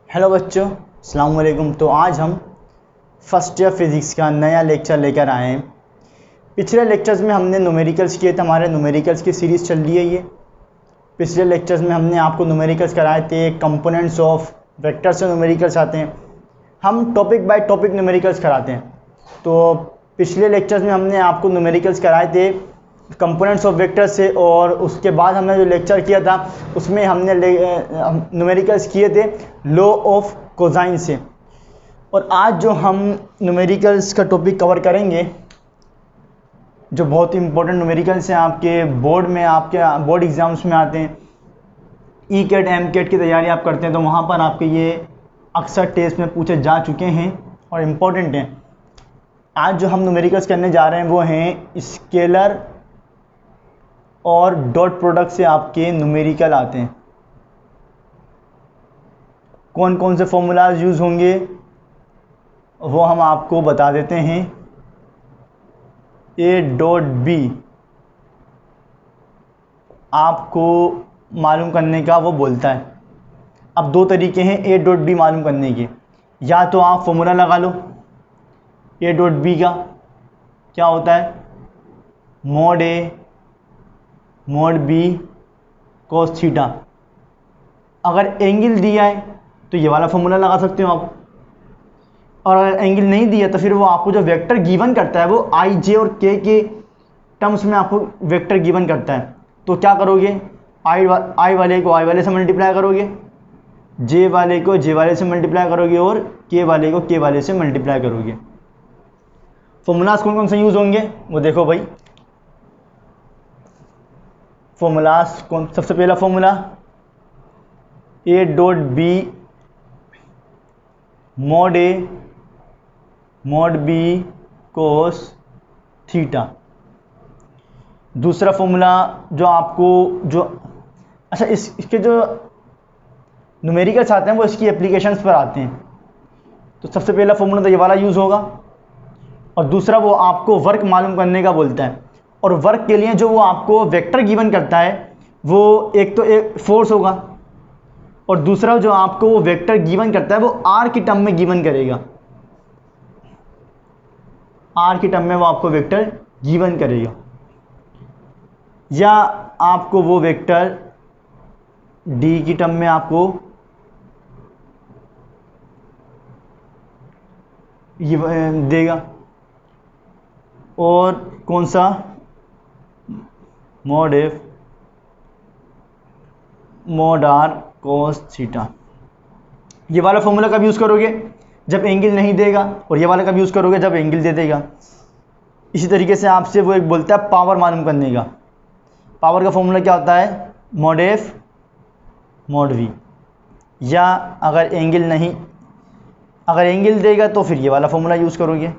Hello बच्चों, अस्सलाम वालेकुम। तो आज हम फर्स्ट ईयर फिज़िक्स का नया लेक्चर लेकर आए हैं। पिछले लेक्चर्स में हमने न्यूमेरिकल्स किए थे, हमारे न्यूमेरिकल्स की सीरीज़ चल रही है ये। पिछले लेक्चर्स में हमने आपको न्यूमेरिकल्स कराए थे, कंपोनेंट्स ऑफ वेक्टर से न्यूमेरिकल्स आते हैं। हम टॉपिक बाय टॉपिक न्यूमेरिकल्स कराते हैं। तो पिछले लेक्चर्स में हमने आपको न्यूमेरिकल्स कराए थे कंपोनेंट्स ऑफ वेक्टर से, और उसके बाद हमने जो लेक्चर किया था उसमें हमने न्यूमेरिकल्स किए थे लॉ ऑफ कोसाइन से। और आज जो हम न्यूमेरिकल्स का टॉपिक कवर करेंगे, जो बहुत ही इंपॉर्टेंट न्यूमेरिकल्स हैं, आपके बोर्ड में, आपके बोर्ड एग्जाम्स में आते हैं। ई कैट एम कैट की तैयारी आप करते हैं तो वहाँ पर आपके ये अक्सर टेस्ट में पूछे जा चुके हैं और इम्पोर्टेंट हैं। आज जो हम न्यूमेरिकल्स करने जा रहे हैं वो हैं स्केलर और डॉट प्रोडक्ट से आपके न्यूमेरिकल आते हैं। कौन कौन से फॉर्मूलाज यूज़ होंगे वो हम आपको बता देते हैं। ए डॉट बी आपको मालूम करने का वो बोलता है। अब दो तरीके हैं ए डॉट बी मालूम करने के। या तो आप फॉर्मूला लगा लो ए डॉट बी का, क्या होता है, mod a mod b cos theta. अगर एंगल दिया है तो ये वाला फॉर्मूला लगा सकते हो आप, और अगर एंगल नहीं दिया तो फिर वो आपको जो वेक्टर गिवन करता है वो आई जे और के टर्म्स में आपको वेक्टर गिवन करता है। तो क्या करोगे, आई वाले को आई वाले से मल्टीप्लाई करोगे, जे वाले को जे वाले से मल्टीप्लाई करोगे, और के वाले को के वाले से मल्टीप्लाई करोगे। फॉर्मूलाज कौन कौन से यूज़ होंगे वो देखो भाई। फॉर्मूलाज कौन, सबसे पहला formula a dot B mod a mod b cos theta. दूसरा फॉर्मूला जो आपको जो अच्छा इसके जो न्यूमेरिकल्स आते हैं वो इसकी एप्लीकेशंस पर आते हैं। तो सबसे पहला फॉर्मूला तो ये वाला यूज़ होगा, और दूसरा वो आपको वर्क मालूम करने का बोलता है। और वर्क के लिए जो वो आपको वेक्टर गिवन करता है वो एक तो एक फोर्स होगा, और दूसरा जो आपको वो वेक्टर गिवन करता है वो आर की टर्म में गिवन करेगा। आर की टर्म में वो आपको वेक्टर गिवन करेगा, या आपको वो वेक्टर डी की टर्म में आपको ये देगा। और कौन सा, mod f mod r cos theta. ये वाला फॉर्मूला कब यूज़ करोगे, जब एंगल नहीं देगा, और ये वाला कब यूज़ करोगे, जब एंगल दे देगा। इसी तरीके से आपसे वो एक बोलता है पावर मालूम करने का। पावर का फॉर्मूला क्या होता है, मॉड एफ मॉड वी। या अगर एंगल देगा तो फिर ये वाला फॉर्मूला यूज़ करोगे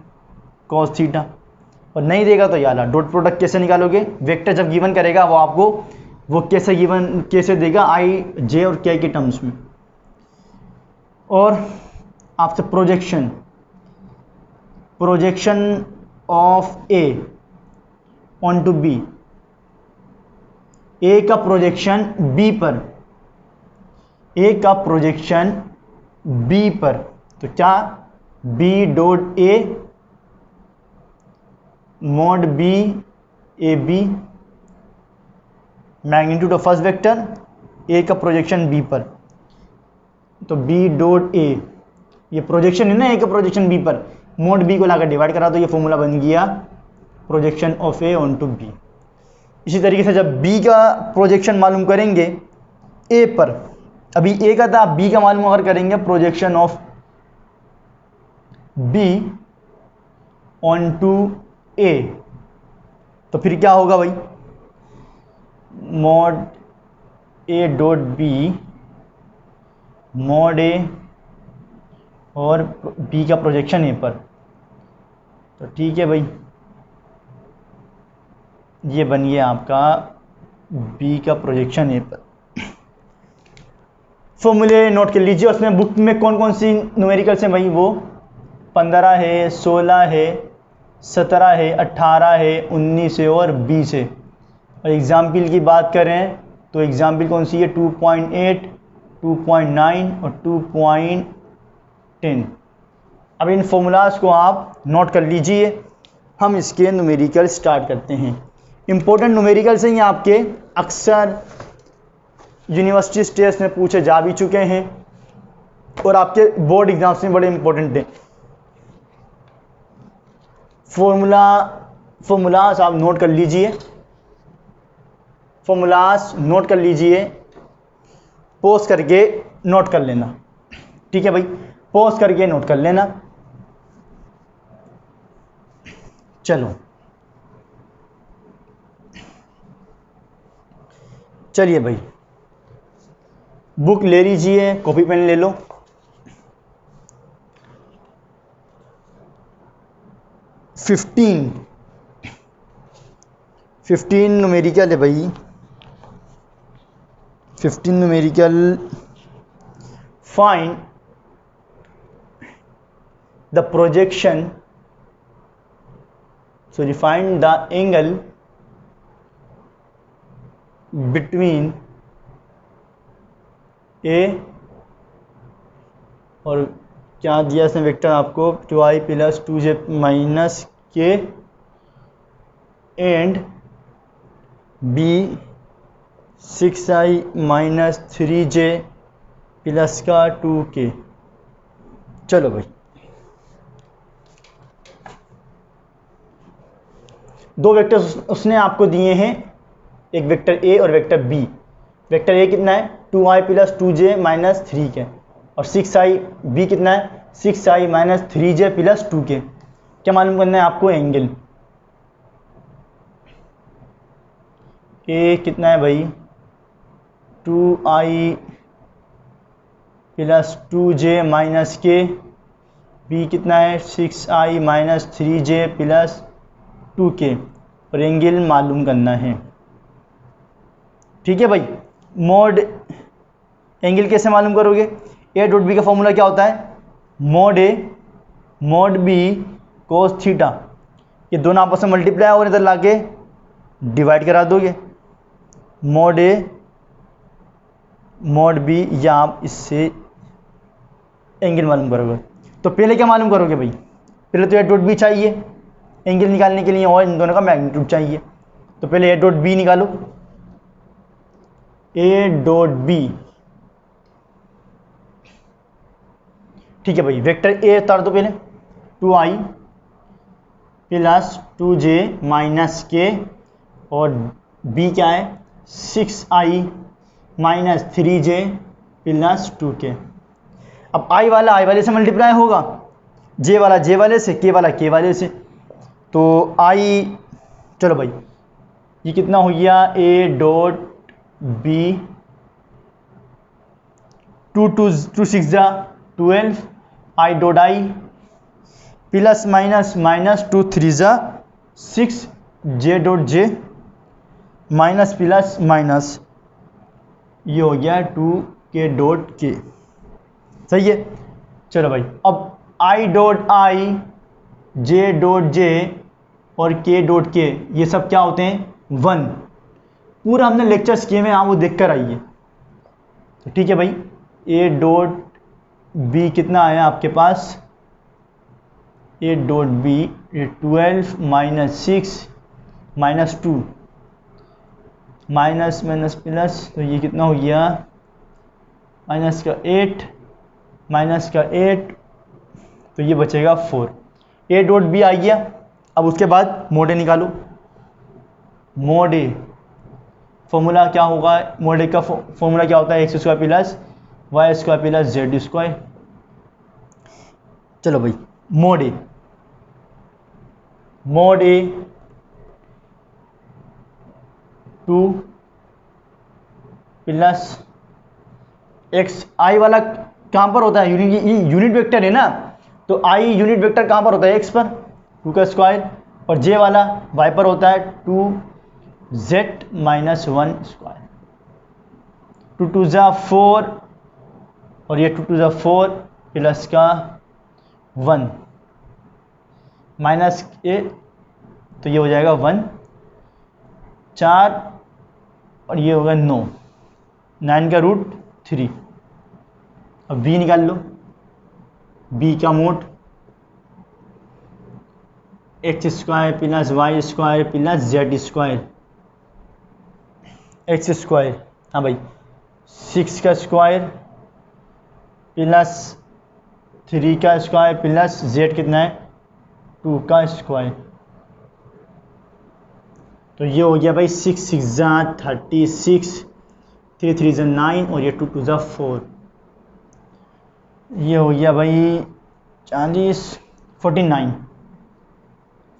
कॉस थीटा, और नहीं देगा तो ये वाला। डॉट प्रोडक्ट कैसे निकालोगे, वेक्टर जब गिवन करेगा वो आपको वो कैसे देगा, आई जे और के टर्म्स में। और आपसे projection of A on to B, A का प्रोजेक्शन बी पर, ए का प्रोजेक्शन बी पर। तो क्या, B dot A mod B A B, magnitude of first vector, ए का प्रोजेक्शन बी पर। तो बी डॉट ए, ये प्रोजेक्शन है ना, ए का प्रोजेक्शन बी पर, मॉड बी को लाकर डिवाइड करा तो ये फॉर्मूला बन गया projection of A on to b. इसी तरीके से जब बी का प्रोजेक्शन मालूम करेंगे ए पर, अभी ए का था, बी का मालूम अगर करेंगे projection of B on to A, तो फिर क्या होगा भाई, mod A dot B mod A और बी का प्रोजेक्शन ए पर। तो ठीक है भाई, ये बन गया आपका बी का प्रोजेक्शन ए पर। फॉर्मूले नोट कर लीजिए। उसमें बुक में कौन कौन सी न्यूमेरिकल्स हैं भाई, वो 15 है, 16 है, 17 है, 18 है, 19 है और 20 है। और एग्जाम्पल की बात करें तो एग्जाम्पल कौन सी है, 2.8, 2.9 और 2.10। अब इन फॉर्मूलाज को आप नोट कर लीजिए। हम इसके न्यूमेरिकल स्टार्ट करते हैं। इंपॉर्टेंट न्यूमेरिकल्स हैं ये, आपके अक्सर यूनिवर्सिटी टेस्ट में पूछे जा भी चुके हैं और आपके बोर्ड एग्जाम्स में बड़े इंपॉर्टेंट हैं। फॉर्मूलाज आप नोट कर लीजिए, फॉर्मूलाज नोट कर लीजिए, पॉज करके नोट कर लेना। ठीक है भाई, पॉज करके नोट कर लेना। चलो चलिए भाई, बुक ले लीजिए, कॉपी पेन ले लो। फिफ्टीन न्यूमेरिकल है भाई, 15 numerical. Find the projection, sorry find the angle between A और क्या दिया इसने वेक्टर आपको, 2i + 2j - k and b 6i - 3j + 2k। चलो भाई, दो वेक्टर्स उसने आपको दिए हैं, एक वेक्टर a और वेक्टर b। वेक्टर a कितना है, 2i + 2j - 3k और 6i, b कितना है, 6i - 3j + 2k। क्या मालूम करना है आपको, एंगल। a कितना है भाई, 2i + 2j - k, b कितना है, 6i - 3j + 2k और एंगल मालूम करना है। ठीक है भाई, मोड एंगल कैसे मालूम करोगे, a डॉट बी का फॉर्मूला क्या होता है, mode a mode b cos theta. ये दोनों आपस में मल्टीप्लाई और इधर लाके डिवाइड करा दोगे, मोड a मोड b, या आप इससे एंगल मालूम करोगे। तो पहले क्या मालूम करोगे भाई, पहले तो a डॉट बी चाहिए एंगल निकालने के लिए और इन दोनों का मैग्नीट्यूड चाहिए। तो पहले a डॉट बी निकालो, a डॉट बी। ठीक है भाई, वेक्टर a उतार दो पहले, 2i + 2j - k और b क्या है, 6i - 3j + 2k। अब i वाला i वाले से मल्टीप्लाई होगा, j वाला j वाले से, k वाला k वाले से। तो i, चलो भाई ये कितना हो गया, a dot b, 2 6 12, i dot i plus minus 2 3 6, j dot j minus plus minus, ये हो गया 2k डॉट k। सही है। चलो भाई, अब i dot i, j dot j और k डॉट k ये सब क्या होते हैं, 1। पूरा हमने लेक्चर्स किए हैं, आप वो देख कर आइए। तो ठीक है भाई, a डॉट b कितना आया आपके पास, a dot b 12 - 6 - 2 minus minus plus, तो ये कितना हो गया, माइनस का 8 तो ये बचेगा 4। a डॉट b आ गया। अब उसके बाद मोड ए निकालो, मोड ए फॉर्मूला क्या होगा, मोड ए का फॉर्मूला क्या होता है, x² + y² + z²। चलो भाई, मोड ए 2 + x, आई वाला कहाँ पर होता है, यूनिट वेक्टर है ना, तो आई यूनिट वेक्टर कहाँ पर होता है, x पर, 2 का स्क्वायर, और j वाला y पर होता है 2z - 1 स्क्वायर। 2 2 4 और ये 2 2 4 प्लस का 1 माइनस ए, तो ये हो जाएगा 1 4 और ये होगा 9 का रूट 3। अब v निकाल लो, b का mod x square plus y square plus z square, x square, हाँ भाई 6 का स्क्वायर प्लस 3 का स्क्वायर प्लस जेड कितना है 2 का स्क्वायर। तो ये हो गया भाई 6 6 जा 36, 3 3 जा 9 और ये 2 2 जा 4, ये हो गया भाई 40 49,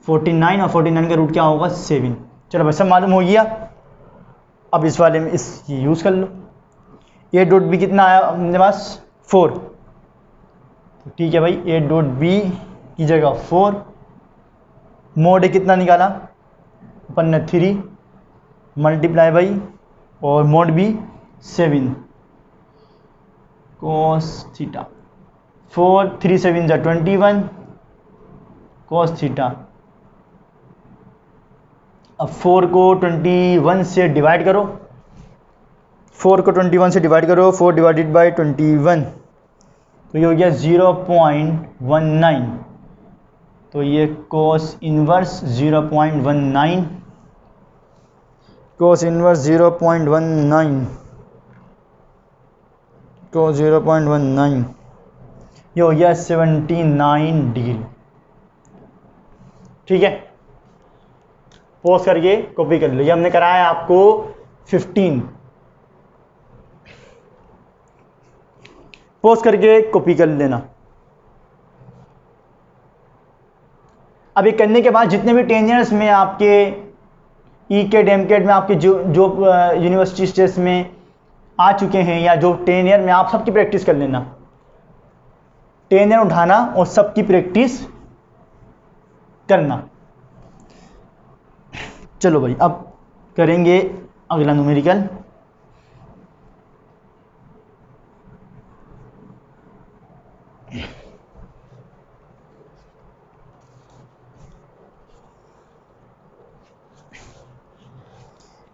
49 और 49 का रूट क्या होगा 7। चलो भाई सब मालूम हो गया। अब इस वाले में इस यूज़ कर लो, ए डॉट बी कितना आया अपने पास 4, तो ठीक है भाई ए डॉट बी की जगह 4, मोड ए कितना निकाला अपन ने 3 मल्टीप्लाई बाई और मोड बी 7 कोस थीटा, 4 3 7 जा 21 कोस थीटा। अब 4 को 21 से डिवाइड करो, 4 को 21 से डिवाइड करो, 4 डिवाइडेड बाई 21, तो ये हो गया 0.19, तो ये कोस इनवर्स 0.19, कोस इनवर्स 0.19, तो 0.19 ये हो गया 79 डिग्री। ठीक है, पॉज करके कॉपी कर लो। ये हमने कराया आपको 15, पॉज करके कॉपी कर लेना। अब ये करने के बाद जितने भी टेंजेंट्स में आपके ई के डेमकेट में आपके जो यूनिवर्सिटी स्टेट्स में आ चुके हैं या जो 10 ईयर में, आप सबकी प्रैक्टिस कर लेना, 10 ईयर उठाना और सबकी प्रैक्टिस करना। चलो भाई अब करेंगे अगला न्यूमेरिकल।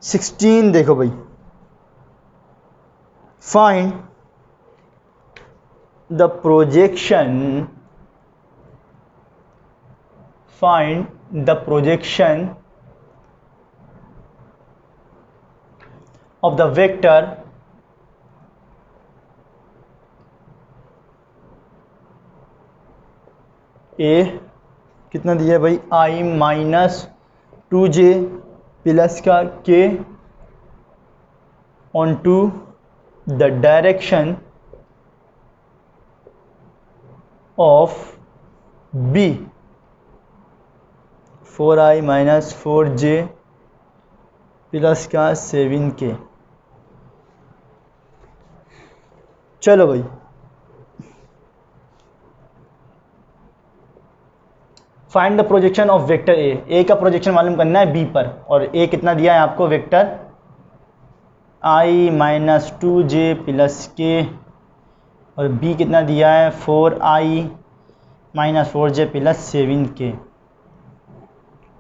सिक्सटीन देखो भाई, find the projection of the vector a कितना दिया है भाई i माइनस 2j प्लस का k on to the direction of b 4i minus 4j plus का 7k। चलो भाई find the projection of vector ए का प्रोजेक्शन मालूम करना है बी पर, और ए कितना दिया है आपको vector i minus 2j plus के, और बी कितना दिया है 4i minus 4j plus 7k।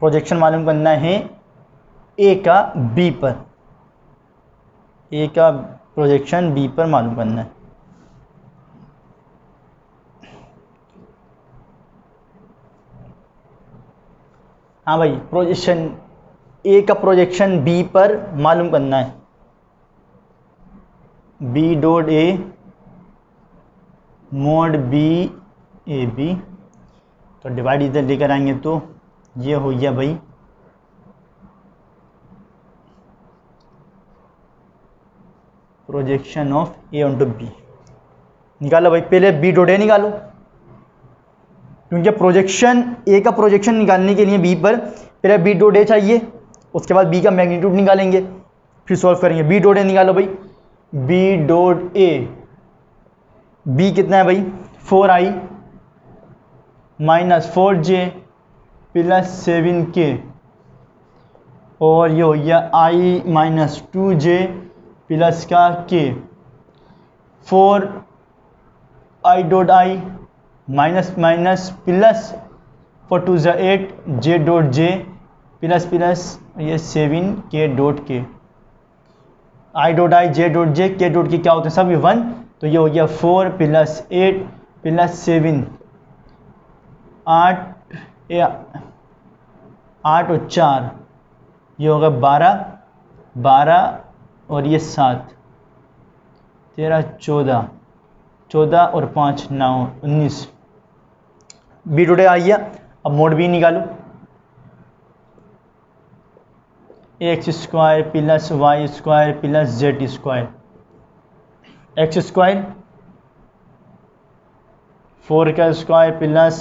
Projection मालूम करना है ए का बी पर, ए का प्रोजेक्शन बी पर मालूम करना है। हाँ भाई प्रोजेक्शन ए का प्रोजेक्शन बी पर मालूम करना है, b dot a mod b A b, तो डिवाइड इधर लेकर आएंगे तो ये हो गया भाई projection of A on to b. निकालो भाई, पहले बी डॉट ए निकालो, क्योंकि प्रोजेक्शन ए का प्रोजेक्शन निकालने के लिए बी पर पहले बी डॉट ए चाहिए, उसके बाद बी का मैग्नीट्यूड निकालेंगे, फिर सॉल्व करेंगे। बी डॉट ए निकालो भाई, बी डॉट ए, बी कितना है भाई 4i minus 4j plus 7k, और ये हो गया i माइनस 2j प्लस का k, 4i dot i minus minus plus 4 2 जा 8 j dot j plus plus ये 7k dot k, i dot i j dot j k dot k क्या होते हैं सभी 1, तो ये हो गया 4 + 8 + 7, 8 और 4, ये होगा 12, 12 और ये 7, 13, 14, 14 और 5 9, 19। बी टुडे आ गया। अब मोड बी निकालो। x² + y² + z², x² 4 का स्क्वायर प्लस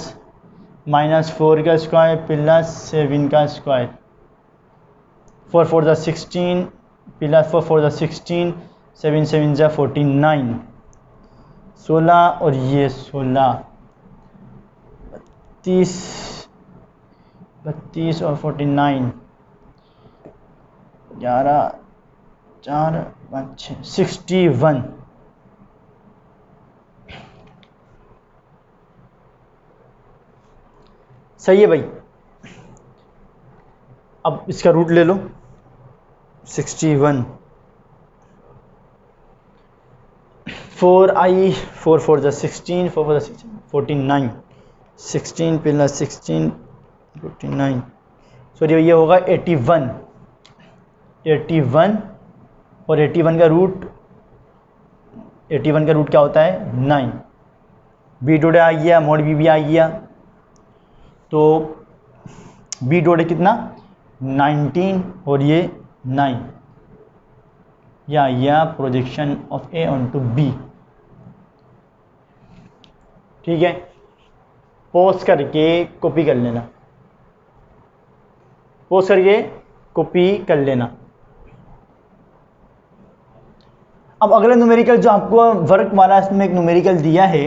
-4 का स्क्वायर प्लस 7 का स्क्वायर, 4 4 = 16 प्लस 4 4 = 16, 7 7 = 49, 16 और ये 16, 32 और 49, 11 4 5 6, 61। सही है भाई। अब इसका रूट ले लो, 61, 4i 4 4 = 16, 4 4 = 16, 49, 16 + 16 49, सॉरी ये होगा 81, 81 और 81 का रूट, 81 का रूट क्या होता है 9। बी टुडे आ गया, मोड बी भी आ गया। तो बी टुडे कितना 19 और ये 9, या projection of a onto b. ठीक है, पॉज करके कॉपी कर लेना, पॉज करके कॉपी कर लेना। अब अगला न्यूमेरिकल जो आपको वर्क वाला इसमें एक न्यूमेरिकल दिया है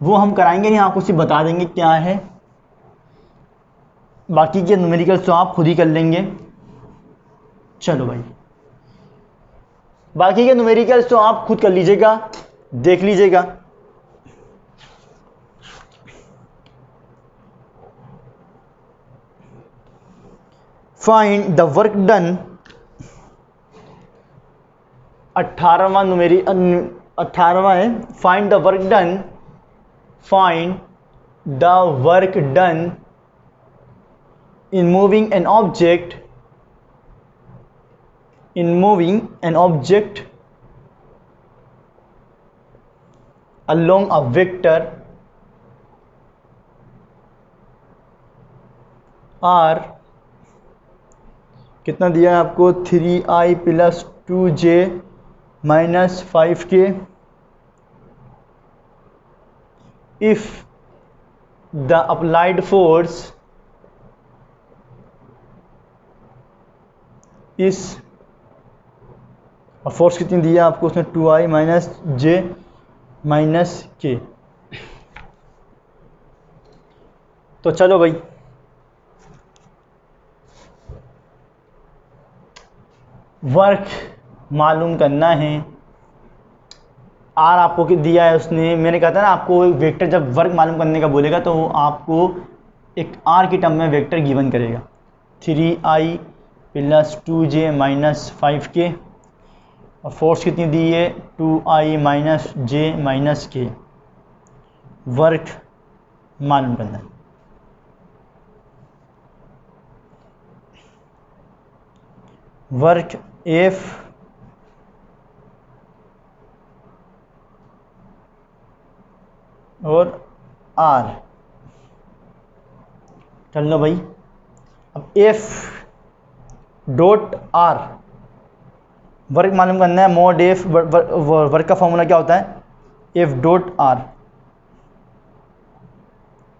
वो हम कराएंगे नहीं, आपको सिर्फ बता देंगे क्या है। बाकी के न्यूमेरिकल्स तो आप खुद ही कर लेंगे। चलो भाई, बाकी के न्यूमेरिकल्स तो आप खुद कर लीजिएगा, देख लीजिएगा। फाइंड द वर्क डन, 18वां न्यूमेरी 18वां है। Find the work done, find the work done in moving an object along a vector r, कितना दिया है आपको 3i + 2j - 5k if the applied force इस, और फोर्स कितनी दी है आपको उसमें 2i - j - k। तो चलो भाई, वर्क मालूम करना है। आर आपको दिया है उसने, मैंने कहा था ना आपको वेक्टर जब वर्क मालूम करने का बोलेगा तो आपको एक आर की टर्म में वेक्टर गिवन करेगा, 3i + 2j - 5k, और फोर्स कितनी दी है 2i - j - k। वर्क मालूम करना है। वर्क F और R, चल लो भाई। अब F डॉट R वर्क मालूम करना है। मोड F वर्क का फॉर्मूला क्या होता है F डॉट R,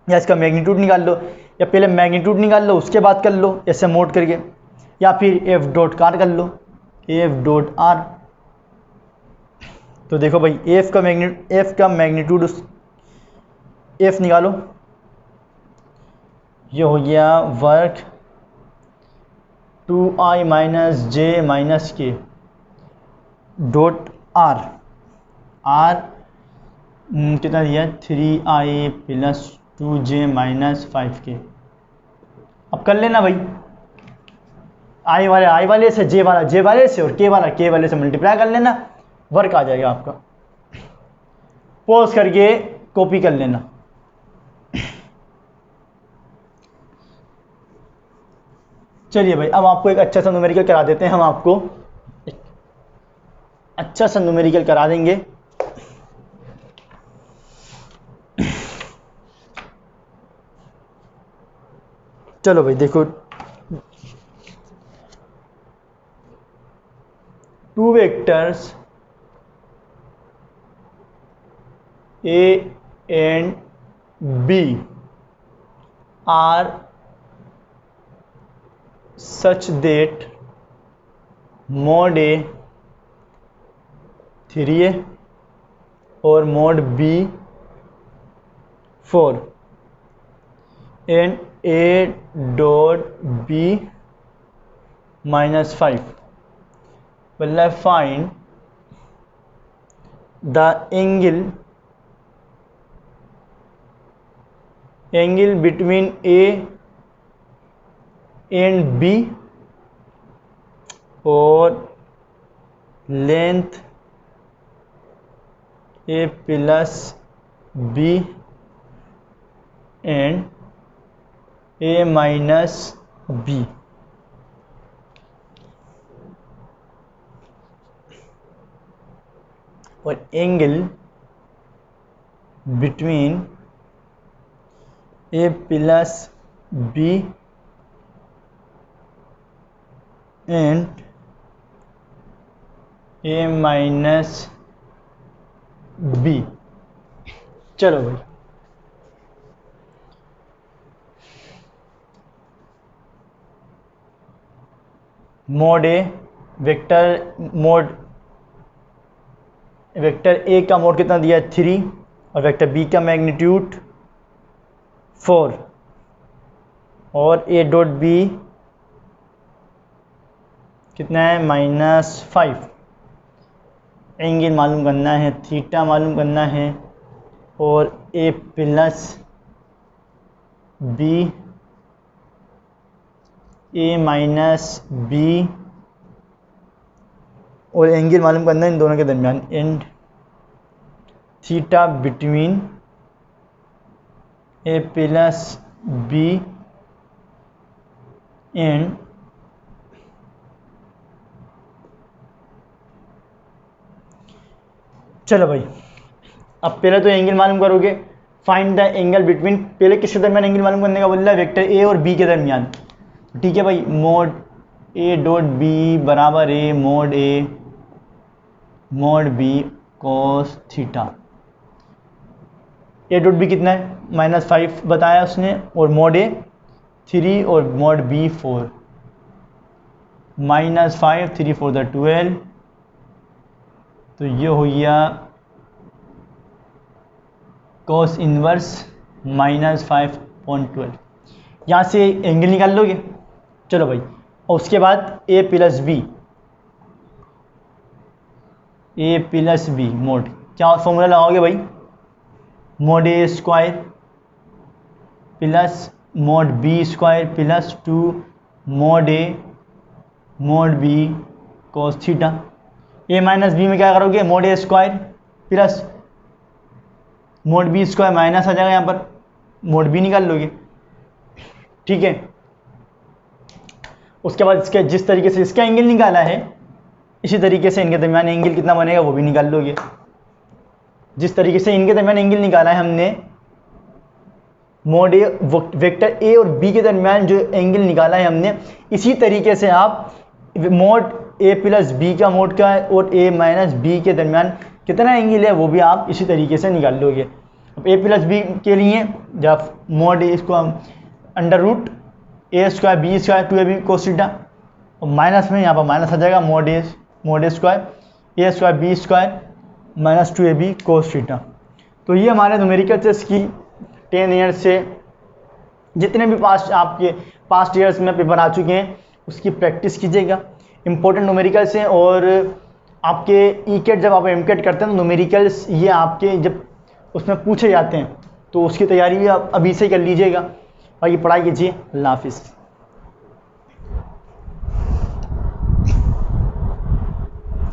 या इसका मैग्नीट्यूड निकाल लो, या पहले मैग्नीट्यूड निकाल लो उसके बाद कर लो ऐसे मोड करके, या फिर F डॉट कार कर लो, F डॉट R। तो देखो भाई F का मैग्नीट्यूड F निकालो, ये हो गया work 2i - j - k dot R, R कितना दिया 3i + 2j - 5k। अब कर लेना भाई, आई वाले से जे वाले से और के वाले से मल्टीप्लाई कर लेना, वर्क आ जाएगा आपका। पॉज करके कॉपी कर लेना। चलिए भाई, अब आपको एक अच्छा सा न्यूमेरिकल करा देते हैं, हम आपको एक अच्छा सा न्यूमेरिकल करा देंगे। चलो भाई देखो, 2 vectors A and B are such that mod A 3A और mod B 4 and A dot B -5 will find the angle between A and B और length A plus B and A minus B। और angle between A plus B and A minus B। चलो भाई, mod A vector A का mode कितना दिया है 3 और vector B का मैग्नीट्यूड 4 और ए डॉट बी कितना है -5। एंगल मालूम करना है, थीटा मालूम करना है और a plus b a minus b और एंगल मालूम करना है इन दोनों के दरमियान and theta between a plus b and चलो भाई, अब पहले तो एंगल मालूम करोगे। फाइंड द एंगल बिटवीन, पहले किसके दरमियान एंगल मालूम करने का बोल रहा है, वेक्टर ए और बी के दरमियान। ठीक है भाई, मोड ए डॉट बी बराबर A mod B cos theta. A dot B कितना है -5 बताया उसने और मोड ए 3 और मोड बी 4। -5 3 4 12, तो ये हो गया cos इनवर्स -5/12। यहाँ से एंगल निकाल लोगे। चलो भाई, और उसके बाद a प्लस बी मोड, क्या फॉर्मूला लगाओगे भाई, mod A square plus mod B square plus 2 mod A mod B cos theta. A minus B में क्या करोगे, mod A square plus mod B square minus आ जाएगा, यहाँ पर मोड बी निकाल लोगे। ठीक है, उसके बाद इसके जिस तरीके से इसका एंगल निकाला है इसी तरीके से इनके दरमियान एंगल कितना बनेगा वो भी निकाल लोगे। जिस तरीके से इनके दरमियान एंगल निकाला है हमने, मोड ए वेक्टर ए और बी के दरमियान जो एंगल निकाला है हमने, इसी तरीके से आप मोड ए प्लस बी का मोड का और ए माइनस बी के दरमियान कितना एंगल है वो भी आप इसी तरीके से निकाल लोगे। अब ए प्लस बी के लिए जब मोड ए इसको under root A square B square 2ab cos theta, और माइनस में यहाँ पर माइनस आ जाएगा mod A square B square minus 2ab cos theta. तो ये हमारे न्यूमेरिकल से इसकी 10 ईयर से जितने भी आपके पास्ट ईयर्स में पेपर आ चुके हैं उसकी प्रैक्टिस कीजिएगा। इंपॉर्टेंट न्यूमेरिकल्स हैं और आपके ई-कैट जब आप एम-कैट करते हैं तो न्यूमेरिकल्स ये आपके जब उसमें पूछे जाते हैं तो उसकी तैयारी भी आप अभी से कर लीजिएगा। बाकी पढ़ाई कीजिए। अल्लाह हाफिज़।